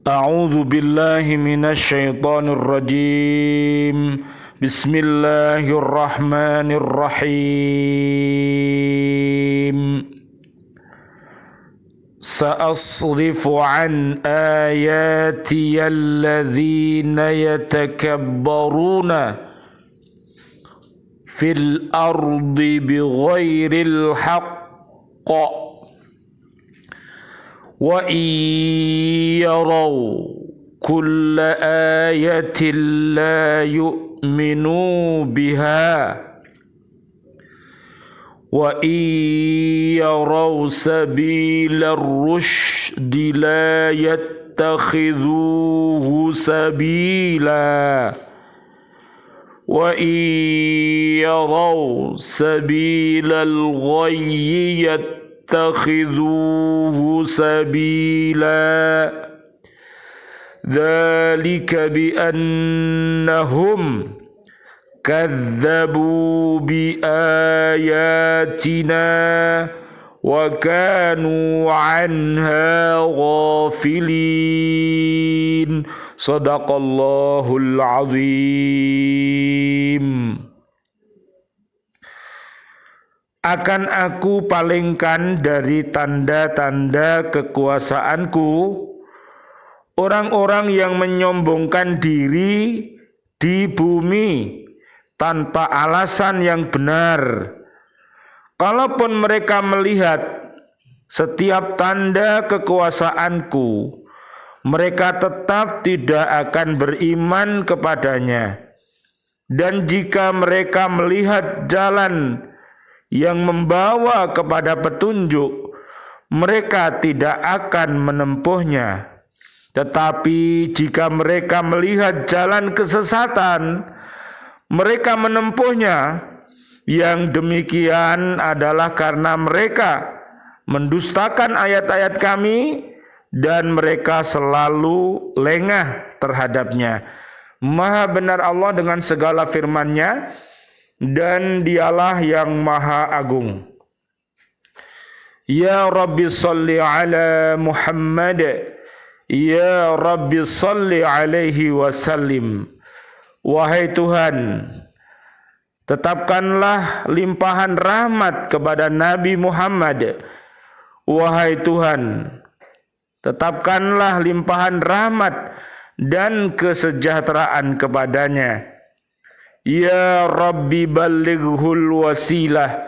أعوذ بالله من الشيطان الرجيم بسم الله الرحمن الرحيم سأصرف عن آياتي الذين يتكبرون في الأرض بغير الحق وَإِن يَرَوْا كُلَّ آيَةٍ لَا يُؤْمِنُوا بِهَا وَإِن يَرَوْا سَبِيلَ الرُّشْدِ لَا يَتَّخِذُوهُ سَبِيلًا وَإِن يَرَوْا سَبِيلَ الْغَيِّ يَتَّخِذُوهُ سَبِيلًا ذَلِكَ بِأَنَّهُمْ كَذَّبُوا بِآيَاتِنَا وَكَانُوا عَنْهَا غَافِلِينَ صدق الله العظيم. Akan aku palingkan dari tanda-tanda kekuasaanku orang-orang yang menyombongkan diri di bumi tanpa alasan yang benar. Kalaupun mereka melihat setiap tanda kekuasaanku, mereka tetap tidak akan beriman kepadanya. Dan jika mereka melihat jalan yang membawa kepada petunjuk, mereka tidak akan menempuhnya. Tetapi jika mereka melihat jalan kesesatan, mereka menempuhnya. Yang demikian adalah karena mereka mendustakan ayat-ayat kami dan mereka selalu lengah terhadapnya. Maha benar Allah dengan segala firman-Nya, dan dialah yang maha agung. Ya Rabbi salli ala Muhammad, Ya Rabbi salli alaihi wasallim. Wahai Tuhan, tetapkanlah limpahan rahmat kepada Nabi Muhammad. Wahai Tuhan, tetapkanlah limpahan rahmat dan kesejahteraan kepadanya. Ya Rabbi ballighul wasilah,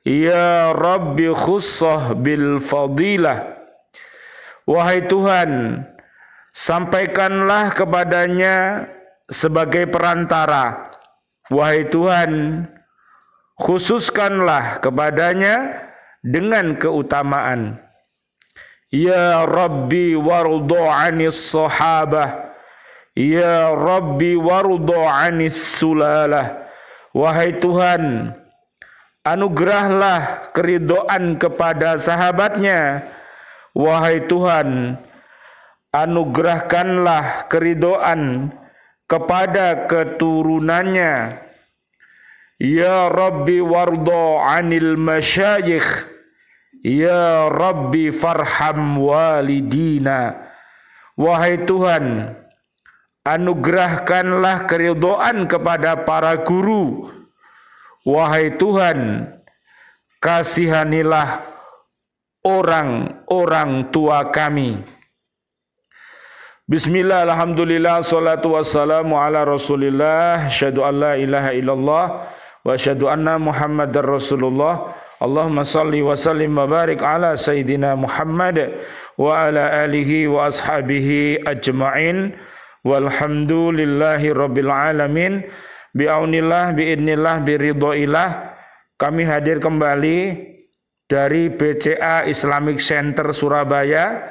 Ya Rabbi khussah bil fadilah. Wahai Tuhan, sampaikanlah kepadanya sebagai perantara. Wahai Tuhan, khususkanlah kepadanya dengan keutamaan. Ya Rabbi wardo anis sahabah, Ya Rabbi wardo anis sulalah. Wahai Tuhan, anugerahlah keridhaan kepada sahabatnya. Wahai Tuhan, anugerahkanlah keridhaan kepada keturunannya. Ya Rabbi wardo anil masyayikh, Ya Rabbi farham walidina. Wahai Tuhan, anugerahkanlah keridhaan kepada para guru. Wahai Tuhan, kasihanilah orang-orang tua kami. Bismillah, alhamdulillah, salatu wassalamu ala rasulillah, syahadu an la ilaha illallah, wa syahadu anna muhammadar rasulullah. Allahumma salli wa sallim wa barik ala sayyidina Muhammad wa ala alihi wa ashabihi ajma'in. Walhamdulillahi rabbil alamin. Bi'aunillah, bi'idnillah, biridhoillah. Kami hadir kembali dari BCA Islamic Center Surabaya,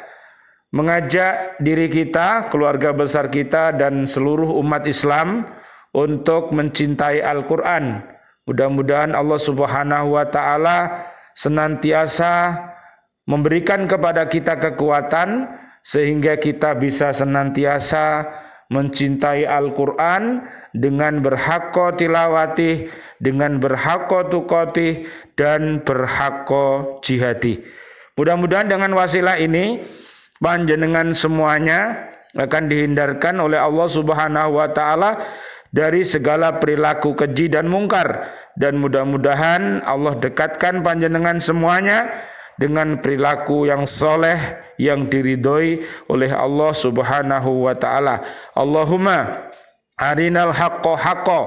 mengajak diri kita, keluarga besar kita, dan seluruh umat Islam untuk mencintai Al-Quran. Mudah-mudahan Allah Subhanahu wa Ta'ala senantiasa memberikan kepada kita kekuatan sehingga kita bisa senantiasa mencintai Al-Quran dengan berhaqqa tilawati, dengan berhaqqa tuqati, dan berhaqqa jihadi. Mudah-mudahan dengan wasilah ini panjenengan semuanya akan dihindarkan oleh Allah Subhanahu wa taala dari segala perilaku keji dan mungkar, dan mudah-mudahan Allah dekatkan panjenengan semuanya dengan perilaku yang soleh yang diridhoi oleh Allah Subhanahu wa taala. Allahumma arinal haqqo haqqo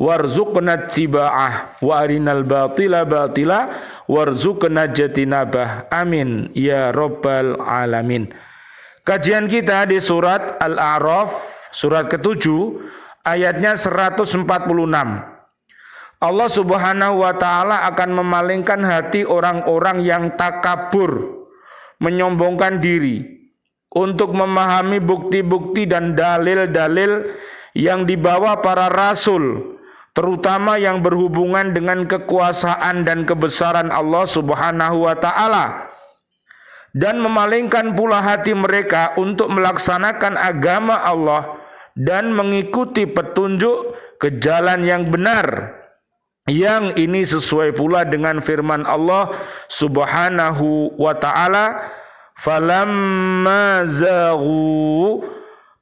warzuqna tiba'ah wa arinal batila batila warzuqna jatinabah. Amin ya rabbal alamin. Kajian kita di surat Al-A'raf, surat ke-7, ayatnya 146. Allah Subhanahu wa taala akan memalingkan hati orang-orang yang takabur, menyombongkan diri, untuk memahami bukti-bukti dan dalil-dalil yang dibawa para rasul, terutama yang berhubungan dengan kekuasaan dan kebesaran Allah Subhanahu wa taala, dan memalingkan pula hati mereka untuk melaksanakan agama Allah dan mengikuti petunjuk ke jalan yang benar. Yang ini sesuai pula dengan firman Allah Subhanahu wa taala, falamma zaghu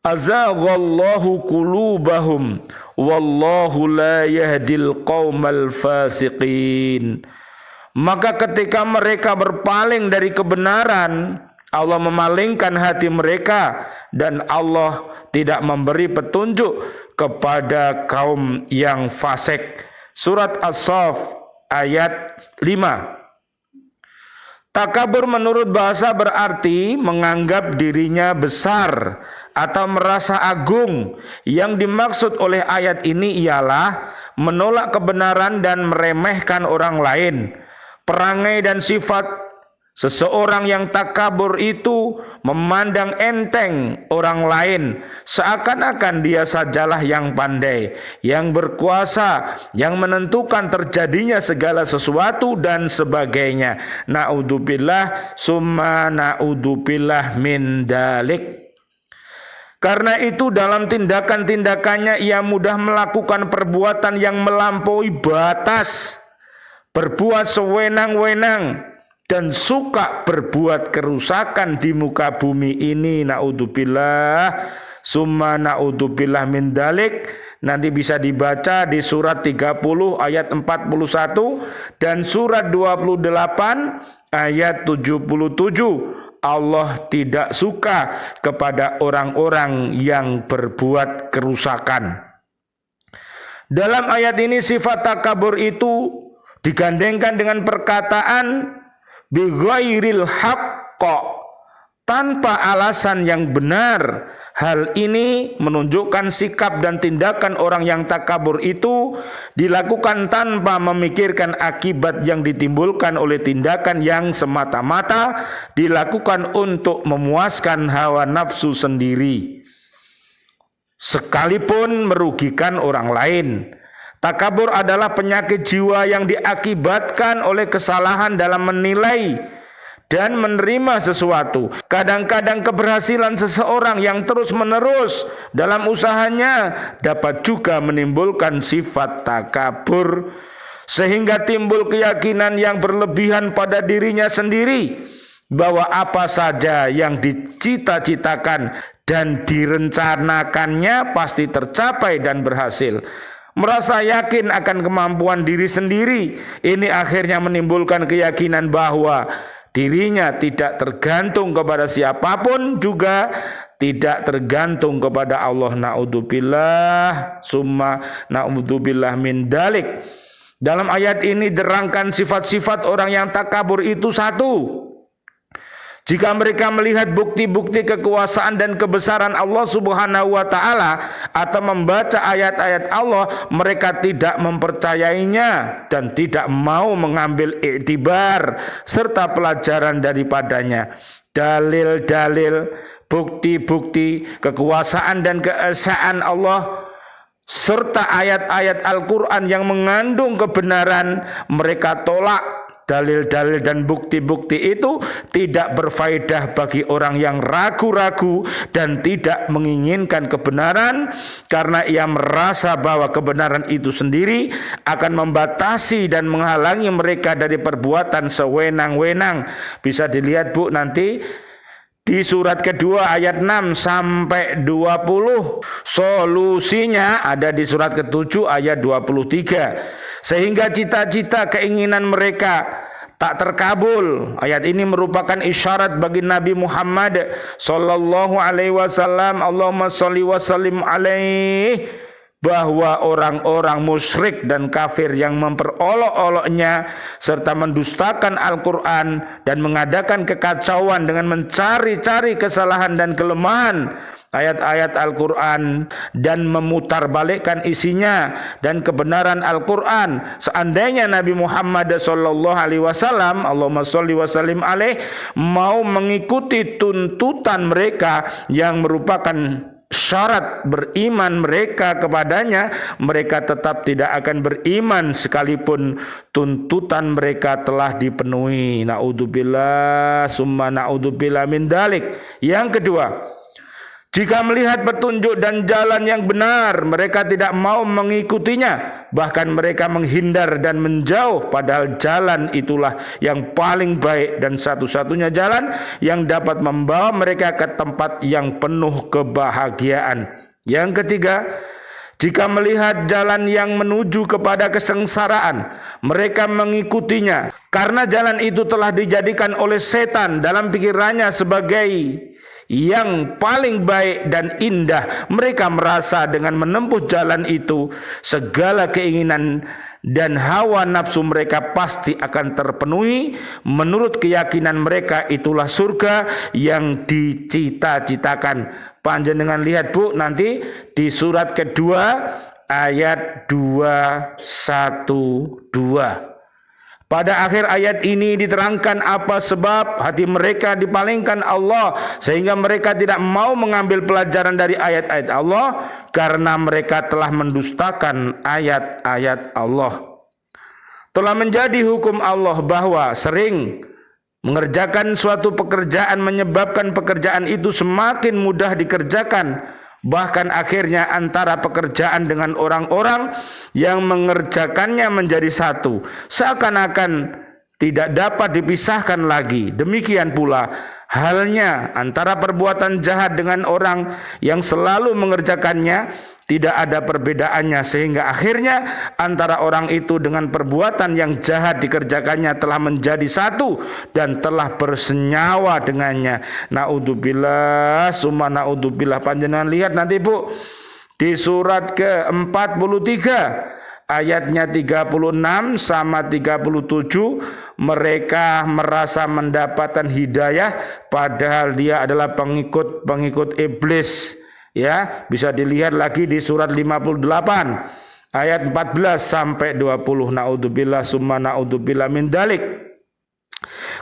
azaghallahu qulubahum wallahu la yahdil qaumal fasiqin. Maka ketika mereka berpaling dari kebenaran, Allah memalingkan hati mereka dan Allah tidak memberi petunjuk kepada kaum yang fasik. Surat As-Saff ayat 5. Takabur menurut bahasa berarti menganggap dirinya besar atau merasa agung. Yang dimaksud oleh ayat ini ialah menolak kebenaran dan meremehkan orang lain. Perangai dan sifat seseorang yang takabur itu memandang enteng orang lain, seakan-akan dia sajalah yang pandai, yang berkuasa, yang menentukan terjadinya segala sesuatu dan sebagainya. Na'udzubillah summa na'udzubillah min dalik. Karena itu dalam tindakan-tindakannya ia mudah melakukan perbuatan yang melampaui batas, berbuat sewenang-wenang, dan suka berbuat kerusakan di muka bumi ini. Na'udzubillah summa na'udzubillah min dalik. Nanti bisa dibaca di surat 30 ayat 41 dan surat 28 ayat 77. Allah tidak suka kepada orang-orang yang berbuat kerusakan. Dalam ayat ini sifat takabur itu digandengkan dengan perkataan bighairil haqqo, tanpa alasan yang benar. Hal ini menunjukkan sikap dan tindakan orang yang takabur itu dilakukan tanpa memikirkan akibat yang ditimbulkan oleh tindakan yang semata-mata dilakukan untuk memuaskan hawa nafsu sendiri, sekalipun merugikan orang lain. Takabur adalah penyakit jiwa yang diakibatkan oleh kesalahan dalam menilai dan menerima sesuatu. Kadang-kadang keberhasilan seseorang yang terus-menerus dalam usahanya dapat juga menimbulkan sifat takabur, sehingga timbul keyakinan yang berlebihan pada dirinya sendiri bahwa apa saja yang dicita-citakan dan direncanakannya pasti tercapai dan berhasil. Merasa yakin akan kemampuan diri sendiri, ini akhirnya menimbulkan keyakinan bahwa dirinya tidak tergantung kepada siapapun, juga tidak tergantung kepada Allah. Na'udzubillah summa na'udzubillah min dalik. Dalam ayat ini diterangkan sifat-sifat orang yang takabur itu satu. Jika mereka melihat bukti-bukti kekuasaan dan kebesaran Allah Subhanahu wa taala atau membaca ayat-ayat Allah, mereka tidak mempercayainya dan tidak mau mengambil iktibar serta pelajaran daripadanya. Dalil-dalil, bukti-bukti kekuasaan dan keesaan Allah serta ayat-ayat Al-Quran yang mengandung kebenaran mereka tolak. Dalil-dalil dan bukti-bukti itu tidak berfaedah bagi orang yang ragu-ragu dan tidak menginginkan kebenaran, karena ia merasa bahwa kebenaran itu sendiri akan membatasi dan menghalangi mereka dari perbuatan sewenang-wenang. Bisa dilihat Bu nanti di surat kedua ayat 6 sampai 20. Solusinya ada di surat ke-7 ayat 23. Sehingga cita-cita keinginan mereka tak terkabul. Ayat ini merupakan isyarat bagi Nabi Muhammad sallallahu alaihi wasallam, Allahumma shalli wa sallim alaihi, bahwa orang-orang musyrik dan kafir yang memperolok-oloknya serta mendustakan Al-Quran dan mengadakan kekacauan dengan mencari-cari kesalahan dan kelemahan ayat-ayat Al-Quran dan memutarbalikkan isinya dan kebenaran Al-Quran. Seandainya Nabi Muhammad sallallahu alaihi wasallam, Allahumma sholli wa sallim alaih, mau mengikuti tuntutan mereka yang merupakan syarat beriman mereka kepadanya, mereka tetap tidak akan beriman sekalipun tuntutan mereka telah dipenuhi. Naudzubillah summa naudzubillah min dalik. Yang kedua, jika melihat petunjuk dan jalan yang benar, mereka tidak mau mengikutinya. Bahkan mereka menghindar dan menjauh, padahal jalan itulah yang paling baik dan satu-satunya jalan yang dapat membawa mereka ke tempat yang penuh kebahagiaan. Yang ketiga, jika melihat jalan yang menuju kepada kesengsaraan, mereka mengikutinya. Karena jalan itu telah dijadikan oleh setan dalam pikirannya sebagai yang paling baik dan indah. Mereka merasa dengan menempuh jalan itu, segala keinginan dan hawa nafsu mereka pasti akan terpenuhi. Menurut keyakinan mereka, itulah surga yang dicita-citakan. Panjenengan lihat Bu, nanti di surat kedua ayat 212. Pada akhir ayat ini diterangkan apa sebab hati mereka dipalingkan Allah, sehingga mereka tidak mau mengambil pelajaran dari ayat-ayat Allah karena mereka telah mendustakan ayat-ayat Allah. Telah menjadi hukum Allah bahwa sering mengerjakan suatu pekerjaan menyebabkan pekerjaan itu semakin mudah dikerjakan. Bahkan akhirnya antara pekerjaan dengan orang-orang yang mengerjakannya menjadi satu, seakan-akan tidak dapat dipisahkan lagi. Demikian pula halnya antara perbuatan jahat dengan orang yang selalu mengerjakannya, tidak ada perbedaannya, sehingga akhirnya antara orang itu dengan perbuatan yang jahat dikerjakannya telah menjadi satu dan telah bersenyawa dengannya. Naudzubillah summa naudzubillah. Panjenengan lihat nanti Bu di surat ke-43 ayatnya 36 sama 37, mereka merasa mendapatkan hidayah padahal dia adalah pengikut iblis. Ya, bisa dilihat lagi di surat 58 ayat 14 sampai 20. Naudzubillah summa naudzubillah min dalik.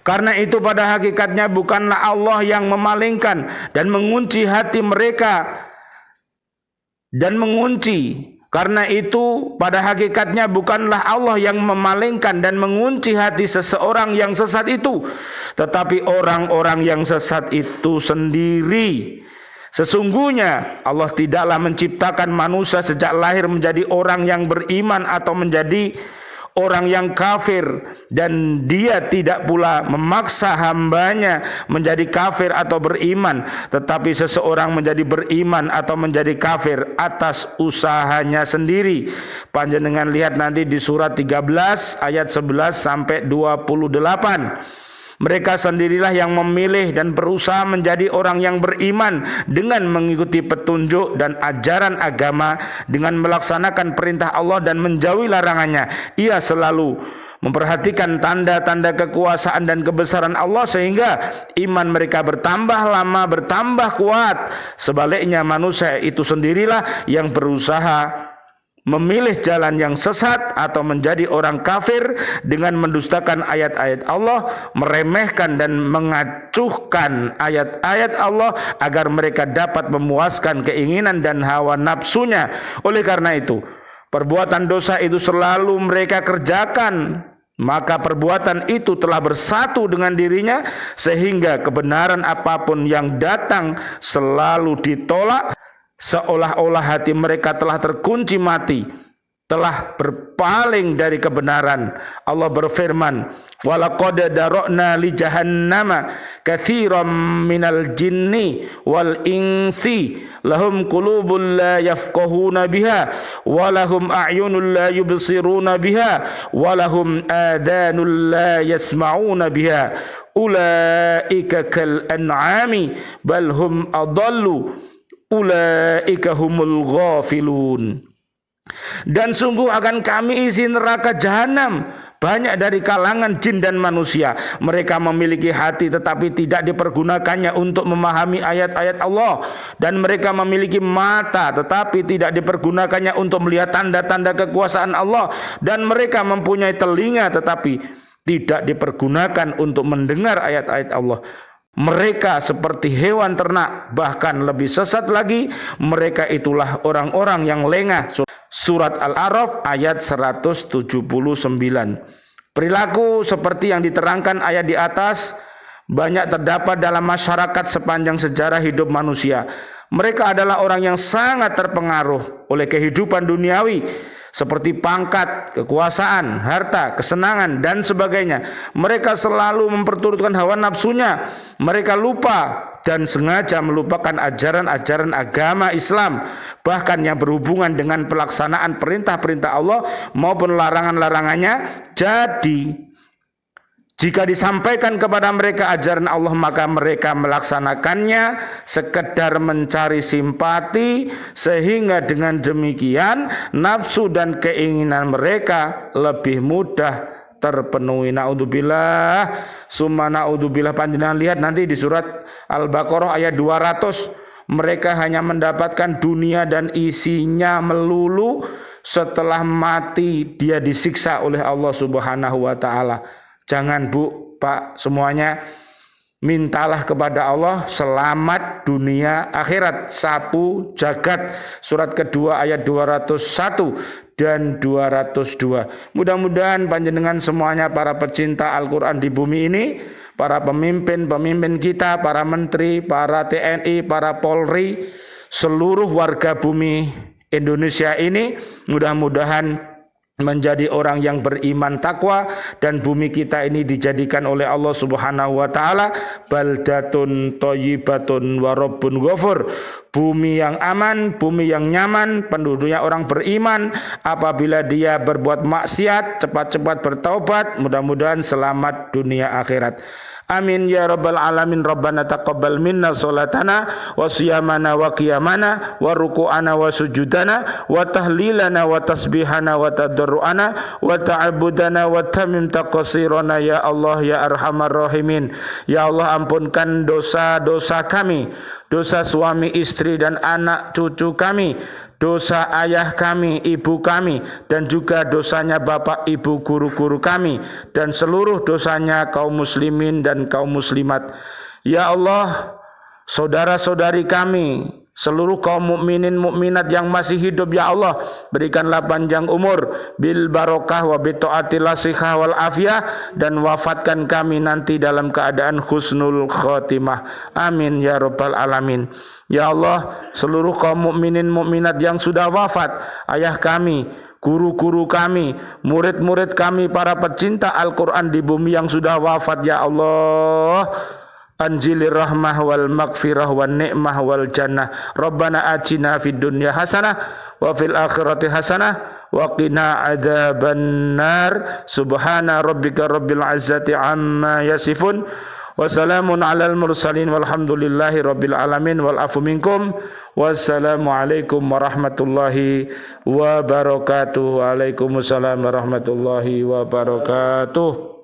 Karena itu pada hakikatnya bukanlah Allah yang memalingkan dan mengunci hati mereka dan mengunci. Karena itu pada hakikatnya bukanlah Allah yang memalingkan dan mengunci hati seseorang yang sesat itu, tetapi orang-orang yang sesat itu sendiri. Sesungguhnya Allah tidaklah menciptakan manusia sejak lahir menjadi orang yang beriman atau menjadi orang yang kafir, dan dia tidak pula memaksa hambanya menjadi kafir atau beriman, tetapi seseorang menjadi beriman atau menjadi kafir atas usahanya sendiri. Panjenengan lihat nanti di surat 13 ayat 11 sampai 28. Mereka sendirilah yang memilih dan berusaha menjadi orang yang beriman dengan mengikuti petunjuk dan ajaran agama, dengan melaksanakan perintah Allah dan menjauhi larangannya. Ia selalu memperhatikan tanda-tanda kekuasaan dan kebesaran Allah sehingga iman mereka bertambah lama, bertambah kuat. Sebaliknya manusia itu sendirilah yang berusaha memilih jalan yang sesat atau menjadi orang kafir dengan mendustakan ayat-ayat Allah, meremehkan dan mengacuhkan ayat-ayat Allah agar mereka dapat memuaskan keinginan dan hawa nafsunya. Oleh karena itu, perbuatan dosa itu selalu mereka kerjakan, maka perbuatan itu telah bersatu dengan dirinya sehingga kebenaran apapun yang datang selalu ditolak. Seolah-olah hati mereka telah terkunci mati, telah berpaling dari kebenaran. Allah berfirman, walaqad dara'na li jahannama katsiran minal jinni wal insi lahum qulubun la yafqahuna biha wa lahum a'yunun la yubsiruna biha wa lahum adanun la yasma'una biha ulaika kal an'ami bal hum adallu ulaika humul ghafilun. Dan sungguh akan kami isi neraka jahanam banyak dari kalangan jin dan manusia. Mereka memiliki hati tetapi tidak dipergunakannya untuk memahami ayat-ayat Allah, dan mereka memiliki mata tetapi tidak dipergunakannya untuk melihat tanda-tanda kekuasaan Allah, dan mereka mempunyai telinga tetapi tidak dipergunakan untuk mendengar ayat-ayat Allah. Mereka seperti hewan ternak, bahkan lebih sesat lagi. Mereka itulah orang-orang yang lengah. Surat Al-A'raf ayat 179. Perilaku seperti yang diterangkan ayat di atas banyak terdapat dalam masyarakat sepanjang sejarah hidup manusia. Mereka adalah orang yang sangat terpengaruh oleh kehidupan duniawi seperti pangkat, kekuasaan, harta, kesenangan, dan sebagainya. Mereka selalu memperturutkan hawa nafsunya. Mereka lupa dan sengaja melupakan ajaran-ajaran agama Islam, bahkan yang berhubungan dengan pelaksanaan perintah-perintah Allah maupun larangan-larangannya. Jadi jika disampaikan kepada mereka ajaran Allah, maka mereka melaksanakannya sekedar mencari simpati, sehingga dengan demikian nafsu dan keinginan mereka lebih mudah terpenuhi. Naudzubillah, summa naudzubillah. Panjenengan lihat nanti di surat Al-Baqarah ayat 200. Mereka hanya mendapatkan dunia dan isinya melulu. Setelah mati dia disiksa oleh Allah Subhanahu wa ta'ala. Jangan Bu, Pak, semuanya mintalah kepada Allah selamat dunia akhirat, sapu jagat. Surat kedua ayat 201 dan 202. Mudah-mudahan panjenengan semuanya para pecinta Al-Quran di bumi ini, para pemimpin-pemimpin kita, para menteri, para TNI, para Polri, seluruh warga bumi Indonesia ini mudah-mudahan menjadi orang yang beriman takwa, dan bumi kita ini dijadikan oleh Allah Subhanahu wa taala baldatun thayyibatun wa rabbun ghafur, bumi yang aman, bumi yang nyaman, penduduknya orang beriman. Apabila dia berbuat maksiat, cepat-cepat bertaubat, mudah-mudahan selamat dunia akhirat. Amin ya rabbal alamin. Rabbana taqabbal minna salatana wa siyamana wa qiyamana wa ruku'ana wa sujudana wa tahlilana wa tasbihana wa tadarruana wa ta'abudana wa tamim taqsirana ya Allah ya arhamar rahimin. Ya Allah, ampunkan dosa-dosa kami, dosa suami istri dan anak cucu kami, dosa ayah kami, ibu kami, dan juga dosanya bapak ibu guru-guru kami, dan seluruh dosanya kaum muslimin dan kaum muslimat. Ya Allah, saudara-saudari kami, seluruh kaum mukminin mukminat yang masih hidup, ya Allah, berikanlah panjang umur bil barokah wa bi taatil sihah wal afiyah, dan wafatkan kami nanti dalam keadaan husnul khotimah. Amin ya rabbal alamin. Ya Allah, seluruh kaum mukminin mukminat yang sudah wafat, ayah kami, guru-guru kami, murid-murid kami, para pecinta Al-Quran di bumi yang sudah wafat, ya Allah, anjilir rahmah wal maghfirah wal ni'mah wal jannah. Rabbana atina fid dunya hasanah wa fil akhirati hasanah wa qina adzaban nar. Subhana rabbika rabbil izzati amma yasifun wa salamun alal mursalin walhamdulillahi rabbil alamin wal afu minkum. Wassalamu alaikum warahmatullahi wabarakatuh. Waalaikumsalam warahmatullahi wabarakatuh.